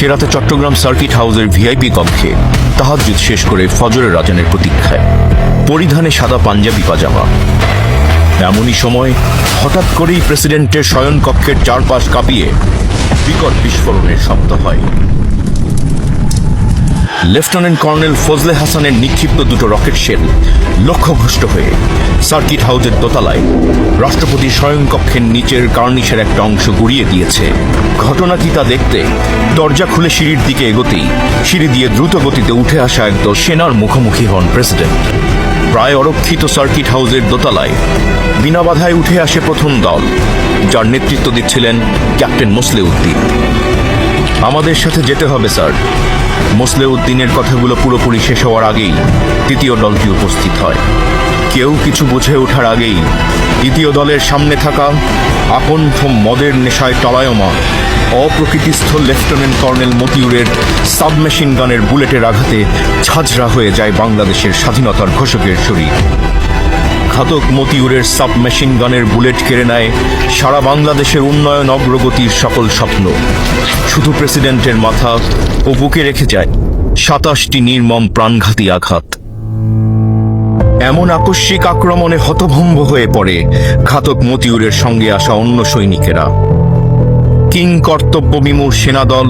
সে রাতে চট্টগ্রাম সার্কিট হাউসের ভিআইপি কক্ষে তাহাজ্জুদ শেষ করে ফজরের আজানের প্রতীক্ষায়, পরিধানে সাদা পাঞ্জাবি পাজামা। এমনই সময় হঠাৎ করেই প্রেসিডেন্টের শয়নকক্ষের চারপাশ কাঁপিয়ে বিকট বিস্ফোরণের শব্দ হয়। লেফটেন্যান্ট কর্নেল ফজলে হাসানের নিক্ষিপ্ত দুটো রকেট শেল লক্ষ্যভ্রষ্ট হয়ে সার্কিট হাউসের দোতলায় রাষ্ট্রপতির শয়নকক্ষের নিচের কার্নিশের একটা অংশ গুড়িয়ে দিয়েছে। ঘটনা কি তা দেখতে দরজা খুলে সিঁড়ির দিকে এগোতেই সিঁড়ি দিয়ে দ্রুত গতিতে উঠে আসা একদল সেনার মুখোমুখি হন প্রেসিডেন্ট। প্রায় অরক্ষিত সার্কিট হাউসের দোতলায় বিনা বাধায় উঠে আসে প্রথম দল, যার নেতৃত্ব দিচ্ছিলেন ক্যাপ্টেন মোসলেউদ্দিন। আমাদের সাথে যেতে হবে স্যার। মোসলেউদ্দিনের কথাগুলো পুরোপুরি শেষ হওয়ার আগেই তৃতীয় দলটি উপস্থিত হয়। কেউ কিছু বুঝে ওঠার আগেই দ্বিতীয় দলের সামনে থাকা আকণ্ঠ মদের নেশায় টলায়মান অপ্রকৃতিস্থ লেফটেন্যান্ট কর্নেল মতিউরের সাবমেশিন গানের বুলেটের আঘাতে ঝাঁঝরা হয়ে যায় বাংলাদেশের স্বাধীনতার ঘোষকের শরীর। ঘাতক মতিউরের সাবমেশিন গানের বুলেট কেড়ে নেয় সারা বাংলাদেশের উন্নয়ন অগ্রগতির সকল স্বপ্ন। শুধু প্রেসিডেন্টের মাথা ও বুকে রেখে যায় ২৭টি নির্মম প্রাণঘাতী আঘাত। এমন আকস্মিক আক্রমণে হতভম্ব হয়ে পড়ে ঘাতক মতিউরের সঙ্গে আসা অন্য সৈনিকেরা। কিং কর্তব্য বিমূঢ় সেনাদল